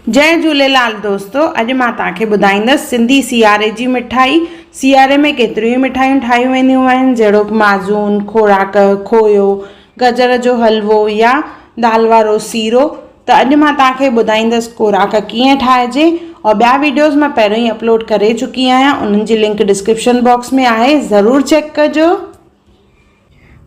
जय झूलेलाल दोस्तों। अॼु मां तव्हांखे ॿुधाईंदसि सिंधी सियारे जी मिठाई। सियारे में केतिरियूं मिठाइयूं ठाहियूं वेंदियूं आहिनि, जहिड़ो माज़ून, खोराक, खोयो, गजर जो हलवो या दाल वारो सीरो। त अॼु मां तव्हांखे ॿुधाईंदसि खोराक कीअं ठाहिजे, और ॿिया वीडियोज़ मां पहिरियों ई अपलोड करे चुकी आहियां, उन्हनि जी लिंक डिस्क्रिप्शन बॉक्स में आहे, ज़रूरु चेक कजो।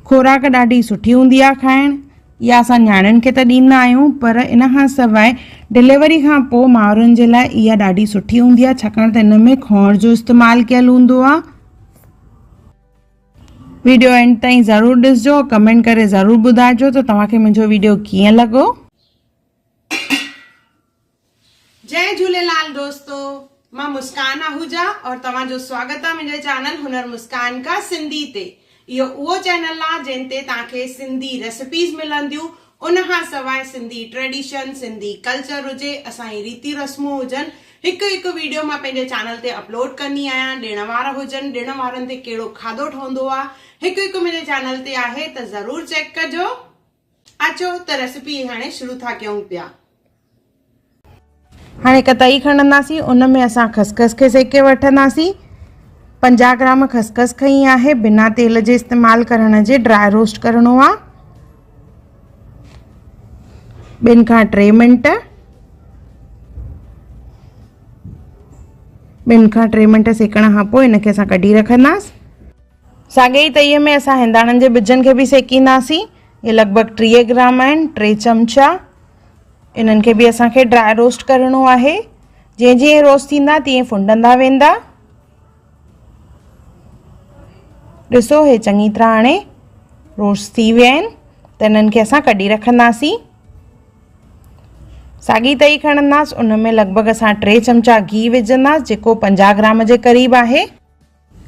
खोराक ॾाढी सुठी हूंदी आहे खाइण, या असां न्याणियुनि खे त ॾींदा आहियूं, पर इन खां सवाइ डिलीवरी खां पोइ माउरुनि जे लाइ इहा ॾाढी सुठी हूंदी आहे, छाकाणि त इन में खोण जो इस्तेमालु कयलु हूंदो आहे। वीडियो एंड ताईं ज़रूरु ॾिसजो, कमेंट करे ज़रूरु ॿुधाइजो त तव्हांखे मुंहिंजो वीडियो कीअं लॻो। जय झूलेलाल दोस्तों, मां मुस्कान आहूजा और तव्हांजो स्वागत आहे मुंहिंजे चैनल हुनर मुस्कान का सिंधी ते। इहो उहो चैनल आहे जिन ते तव्हांखे सिंधी रेसिपीज़ मिलंदियूं, उन खां सवाइ सिंधी ट्रेडिशन, सिंधी कल्चर हुजे, असांजी रीति रस्मूं हुजनि, हिकु हिकु वीडियो मां पंहिंजे चैनल ते अपलोड कंदी आहियां। ॾिण वार हुजनि, ॾिण वारनि ते कहिड़ो खाधो ठहंदो आहे, हिकु हिकु मुंहिंजे चैनल ते आहे, त ज़रूरु चेक कजो। अचो त रेसिपी हाणे शुरू था कयूं पिया। हाणे हिकु तई खणंदासीं, उन में असां खसखस खे सेके वठंदासीं। 50 ग्राम खसखस खई आहे, बिना तेल जे इस्तेमालु करण जे, ड्राई रोस्ट करणो आहे। 2 खां 3 मिंट, 2 खां 3 मिंट सेकण खां पोइ इनखे असां कढी रखंदासीं। साॻे ई तईअ में असां हिंदाणनि जे ॿिजनि खे बि सेकींदासीं। इहे लॻभॻि 30 ग्राम आहिनि, 3 चमचा। इन्हनि खे बि असांखे ड्राई रोस्ट करणो आहे। जीअं जीअं रोस्ट थींदा तीअं फुंडंदा वेंदा। ॾिसो, हे चङी तरह हाणे रोस्ट थी विया आहिनि, त इन्हनि खे असां कढी रखंदासीं। साॻी तई खणंदासीं, उन में लॻभॻि असां 3 चमचा घी विझंदासीं, जेको 50 ग्राम जे क़रीब आहे।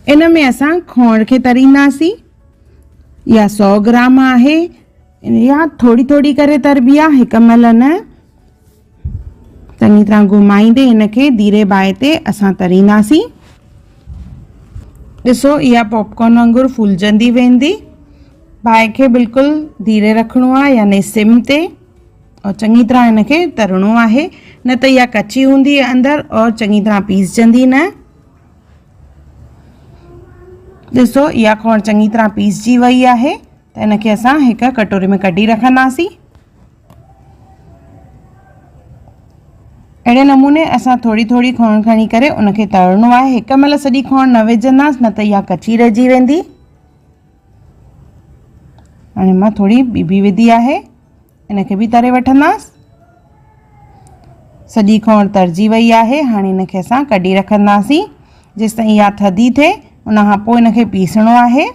इन में असां खोण खे तरींदासीं। इहा 100 ग्राम आहे, या थोरी थोरी करे तरबी आहे, हिकु महिल न। चङी तरह घुमाईंदे इनखे धीरे बाहि ते असां तरींदासीं। ॾिसो, इहा पॉपकॉर्न वांगुरु फूलजंदी वेंदी। बाहि खे बिल्कुलु धीरे रखिणो आहे, यानी सिम ते, और चङी तरह इनखे तरणो आहे, न त इहा कची हूंदी अंदरि और चङी तरह पीसजंदी न। ॾिसो, इहा खोण चङी तरह पीसजी वई आहे, त इनखे असां हिकु कटोरे में कढी रखंदासीं। अहिड़े नमूने असां थोरी थोरी खोण खणी करे उनखे तरणो आहे। हिकु महिल सॼी खोण न विझंदासीं, न त इहा कची रहिजी वेंदी। हाणे मां थोरी ॿी विधी आहे, इनखे बि तरे वठंदासीं। सॼी खोण तरजी वई आहे, हाणे इनखे असां कढी रखंदासीं जेसि ताईं इहा थधी थिए। उन खां पोइ इनखे पीसणो आहे।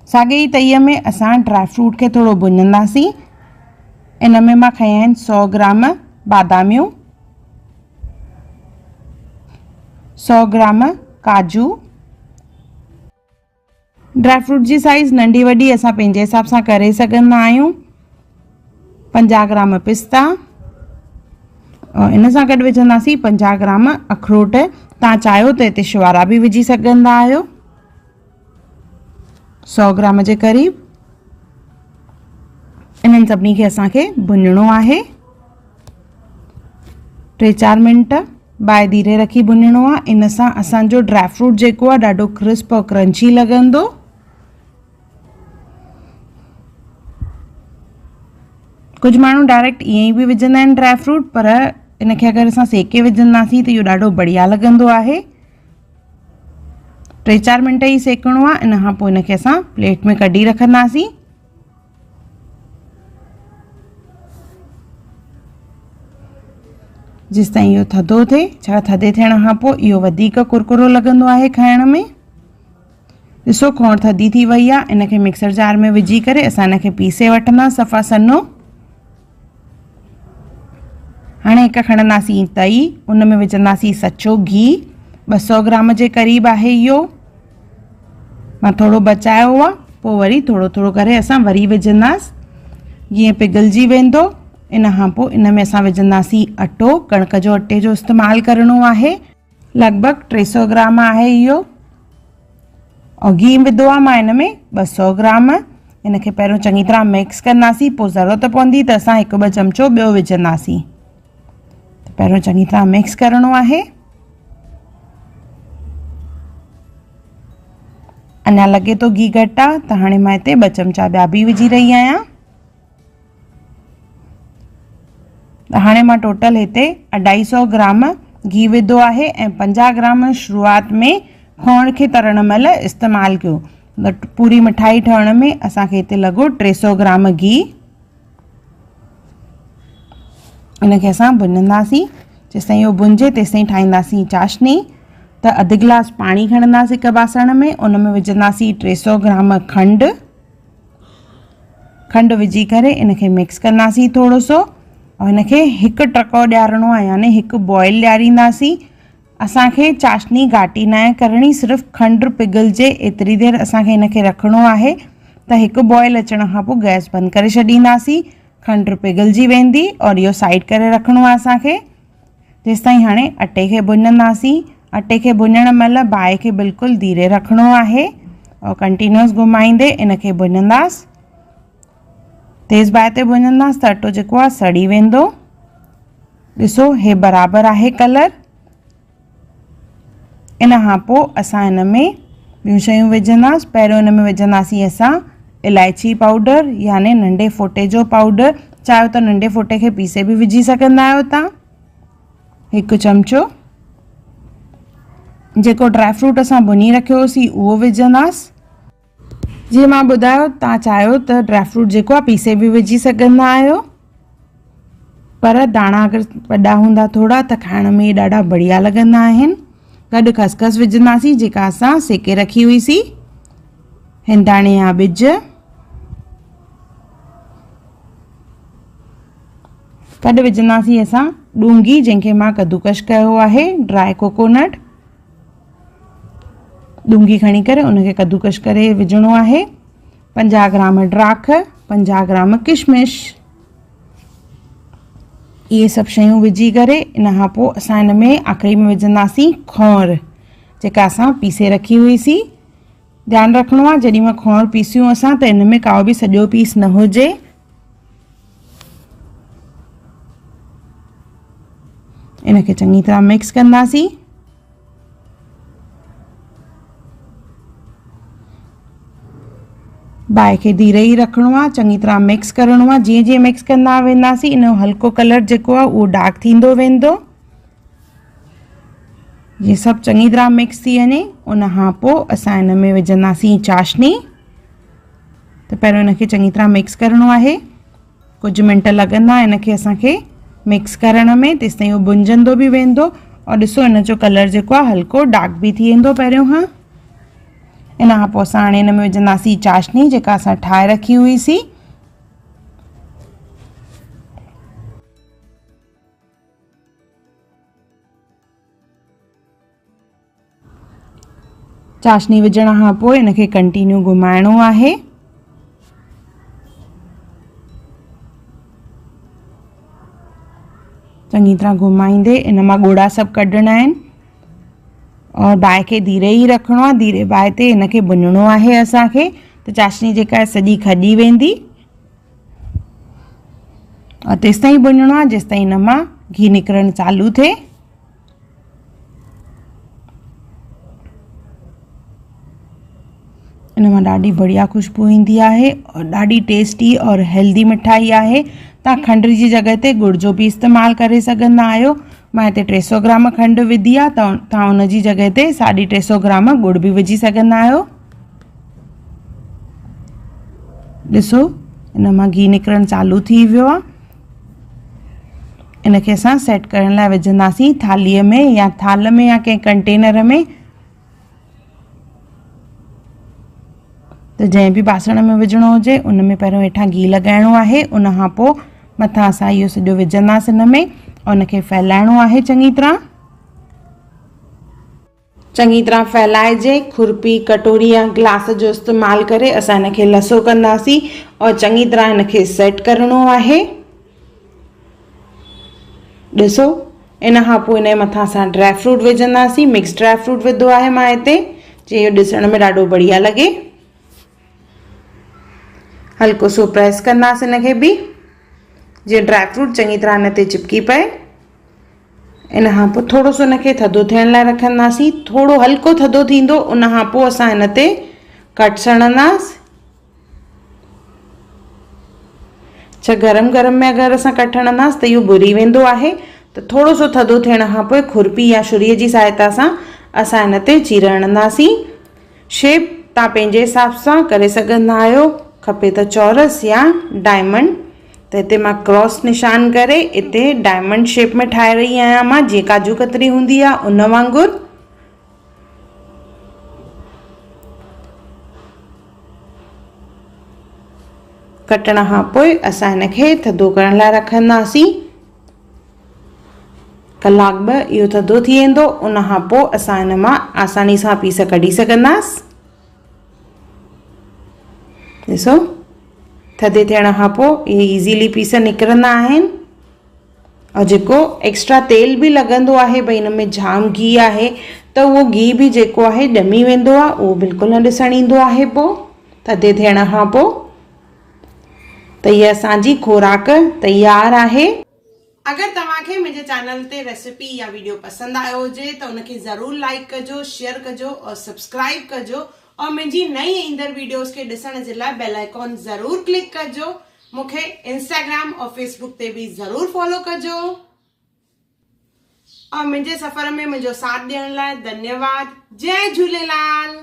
साॻे ई तईअ में असां ड्राई फ्रूट खे थोरो भुञंदासीं। इन में मां खया आहिनि 100 ग्राम बादामियूं, 100 ग्राम काजू। ड्राई फ्रूट जी साइज़ नंढी वॾी असां पंहिंजे हिसाब सां करे सघंदा आहियूं। 50 ग्राम पिस्ता, और इन सां गॾु विझंदासीं 50 ग्राम अखरोट। तव्हां चाहियो त हिते शुवारा बि विझी सघंदा आहियो, 100 ग्राम जे क़रीब। इन्हनि सभिनी खे असांखे भुञणो आहे। 3-4 मिंट बाहि धीरे रखी भुञणो आहे। इन सां असांजो ड्राई फ्रूट जेको आहे ॾाढो क्रिस्प और क्रंची लॻंदो। कुझु माण्हू डायरेक्ट ईअं ई बि विझंदा आहिनि ड्राई फ्रूट, पर इनखे अगरि असां सेके विझंदासीं त इहो ॾाढो बढ़िया लॻंदो आहे। 3-4 मिंट ई सेकणो आहे। इन खां पोइ इनखे असां प्लेट में कढी रखंदासीं। जेसि ताईं इहो थधो थिए, छा थधे थियण खां पोइ इहो वधीक कुरकुरो लॻंदो आहे खाइण में। ॾिसो, खोण थधी थी वई आहे। इनखे मिक्सर जार में विझी करे असां इनखे पीसे वठंदासीं सफ़ा सन्हो। हाणे हिकु खणंदासीं तई, उन में विझंदासीं सचो घी, 200 ग्राम जे क़रीब आहे इहो। मां थोरो बचायो आहे, पोइ वरी थोरो थोरो करे असां वरी विझंदासीं, जीअं पिघलजी वेंदो। इन खां पोइ इन में असां विझंदासीं अटो। कणिक जो अटे जो इस्तेमालु करणो आहे। लॻभॻि 300 ग्राम आहे इहो। और घी विधो आहे मां इन में 200 ग्राम। इनखे पहिरियों चङी तरह मिक्स कंदासीं, पोइ ज़रूरत पवंदी त असां 1-2 चमचो ॿियो विझंदासीं। पहिरियों चङी तरह मिक्स करणो आहे। अञा लॻे थो घी घटि आहे त हाणे मां हिते 2 चमचा ॿिया बि विझी रही आहियां। त हाणे मां टोटल हिते 250 ग्राम घी विधो आहे ऐं 50 ग्राम शुरूआत में खोण खे तरण महिल इस्तेमालु कयो। त पूरी मिठाई ठहण में असांखे हिते लॻो 300 ग्राम घी। इनखे असां भुञंदासीं, जेसिताईं इहो भुञिजे तेसिताईं ठाहींदासीं चाशनी। त अधु गिलास पाणी खणंदासीं हिकु बासण में, उन में विझंदासीं 300 ग्राम खंडु विझी करे इनखे मिक्स कंदासीं थोरो सो, और इनखे हिकु टको ॾियारणो आहे, यानी हिकु बॉइल ॾियारींदासीं। असांखे चाशनी घाटी न आहे करणी, सिर्फ़ु खंडु पिघलजे एतिरी देरि असांखे इनखे रखिणो आहे। त हिकु बॉइल अचण खां पोइ गैस बंदि करे छॾींदासीं, खंडु पिघलजी वेंदी और इहो साइड करे रखिणो आहे असांखे। जेसिताईं हाणे अटे खे भुञंदासीं। अटे खे भुञण महिल बाहि खे बिल्कुलु धीरे रखिणो आहे और कंटिन्यूअस घुमाईंदे इनखे भुञंदासीं। तेज़ बाहि ते भुञंदासीं त अटो जेको आहे सड़ी वेंदो। ॾिसो हे बराबरि आहे कलर। इन खां पोइ असां हिन में ॿियूं शयूं विझंदासीं। पहिरियों हिन में विझंदासीं असां इलायची पाउडर, यानी नंढे फोटे जो पाउडर। चाहियो त नंढे फोटे खे पीसे बि विझी सघंदा आहियो तव्हां। 1 चमचो जेको ड्राई फ्रूट असां भुञी रखियोसीं उहो विझंदासीं। जीअं मां ॿुधायो, तव्हां चाहियो त ड्राई फ्रूट जेको आहे पीसे बि विझी सघंदा आहियो, पर दाणा अगरि वॾा हूंदा थोरा त खाइण में ॾाढा बढ़िया लॻंदा आहिनि। गॾु खसखस विझंदासीं जेका असां सेके रखी हुईसीं, हिंदाणे जा ॿिज, गॾु विझंदासीं असां ॾूंघी जंहिंखे मां कद्दूकश कयो आहे, ड्राई कोकोनट। ॾूंघी खणी करे उनखे कद्दूकश करे विझणो आहे। 50 ग्राम ड्राख, 50 ग्राम किशमिश, इहे सभु शयूं विझी करे इन खां पोइ असां हिन में आख़िरी में विझंदासीं खोण, जेका असां पीसे रखी हुईसीं। ध्यानु रखिणो आहे जेॾी महिल खोण पीसियूं असां त हिन में काओ बि सॼो पीस न हुजे। इनखे चङी तरह मिक्स कंदासीं। बाहि खे धीरे ई रखिणो आहे, चङी तरह मिक्स करिणो आहे। जीअं जीअं मिक्स कंदा वेंदासीं इन जो हल्को कलर जेको आहे उहो डार्क थींदो वेंदो। ये सभु चङी तरह मिक्स थी वञे उन खां पोइ असां हिन में विझंदासीं चाशनी। त पहिरियों इनखे चङी तरह मिक्स करिणो आहे। कुझु मिंट लॻंदा इनखे असांखे मिक्स करण में, तेसिताईं उहो भुंजंदो बि वेंदो। और ॾिसो इन जो कलर जेको आहे हल्को डार्क बि थी वेंदो पहिरियों खां। इन खां पोइ असां हाणे हिन में विझंदासीं चाशनी जेका असां ठाहे रखी हुईसीं। चाशनी विझण खां पोइ इनखे कंटिन्यू घुमाइणो आहे। चङी तरह घुमाईंदे इन मां ॻोड़ा सभु कढणा आहिनि और बाहि खे धीरे ई रखिणो आहे। धीरे बाहि ते इनखे भुञणो आहे असांखे, त चाशनी जेका आहे सॼी खॼी वेंदी। और तेसिताईं भुञणो आहे जेसिताईं इन मां घी निकिरणु चालू थिए। इन मां ॾाढी बढ़िया खुशबू ईंदी आहे और ॾाढी टेस्टी और हेल्दी मिठाई आहे। तव्हां खंड जी जॻह ते गुड़ जो बि इस्तेमालु करे सघंदा आहियो। मां हिते 300 ग्राम खंडु विधी आहे, त तव्हां उन जी जॻह ते 350 ग्राम गुड़ बि विझी सघंदा आहियो। ॾिसो इन मां घी निकिरणु चालू थी वियो आहे। इनखे असां सेट करण लाइ विझंदासीं थालीअ में या थाल में या कंहिं कंटेनर में। त जंहिं बि बासण में विझणो हुजे उन में पहिरियों हेठां घी लॻाइणो आहे, उन खां पोइ मथां असां इहो सॼो विझंदासीं हिन में और उनखे फैलाइणो आहे चङी तरह फैलाइजे। खुरपी, कटोरी या गिलास जो इस्तेमालु करे असां हिनखे लसो कंदासीं और चङी तरह हिनखे सेट करिणो आहे। ॾिसो इन खां पोइ इन मथां असां ड्राई फ्रूट विझंदासीं। मिक्स ड्राई फ्रूट विधो आहे मां हिते, जे इहो ॾिसण में ॾाढो बढ़िया लॻे। हल्को सो प्रेस कंदासीं हिनखे बि, जीअं ड्राई फ्रूट चङी तरह हिन ते चिपकी पए। इन खां पोइ थोरो सो हिनखे थधो थियण लाइ रखंदासीं। थोरो हल्को थधो थींदो, उन खां पोइ असां हिन ते कट सणंदासीं। छा गरम गरम में अगरि असां कट हणंदासीं त इहो बुरी वेंदो आहे, त थोरो सो थधो थियण खां पोइ खुरपी या छुरीअ जी सहायता सां असां हिन ते चीर हणंदासीं। शेप तव्हां पंहिंजे हिसाब सां करे सघंदा आहियो, खपे त चौरस या डायमंड। त हिते मां क्रॉस निशान करे हिते डायमंड शेप में ठाहे रही आहियां मां, जीअं काजू कतरी हूंदी आहे उन वांगुरु। कटण खां पोइ असां हिनखे थधो करण लाइ रखंदासीं। कलाक ॿ इहो थधो थी वेंदो, उन खां पोइ असां हिन मां आसानी सां पीस कढी सघंदासीं। ॾिसो, थधे थियण खां पोइ इहे इज़ीली पीस निकिरंदा आहिनि। और जेको एक्स्ट्रा तेल बि लॻंदो आहे, भई हिन में जाम घी आहे, त उहो घी बि जेको आहे ॼमी वेंदो आहे, उहो बिल्कुलु न ॾिसणु ईंदो आहे पोइ थधे थियण खां पोइ। त हीअ असांजी खोराक तयार आहे। अगरि तव्हांखे मुंहिंजे चैनल ते रेसिपी या वीडियो पसंदि आयो हुजे त उनखे ज़रूर लाइक कजो, शेयर कजो और सब्सक्राइब कजो। और मुंहिंजी नई ईंदड़ वीडियोस खे ॾिसण जे लाइ बेल आइकॉन ज़रूर क्लिक कजो। मूंखे इंस्टाग्राम और फेसबुक ते बि ज़रूर फॉलो कजो। और मुंहिंजे सफ़र में मुंहिंजो साथ ॾियण लाइ धन्यवाद। जय झूलेलाल।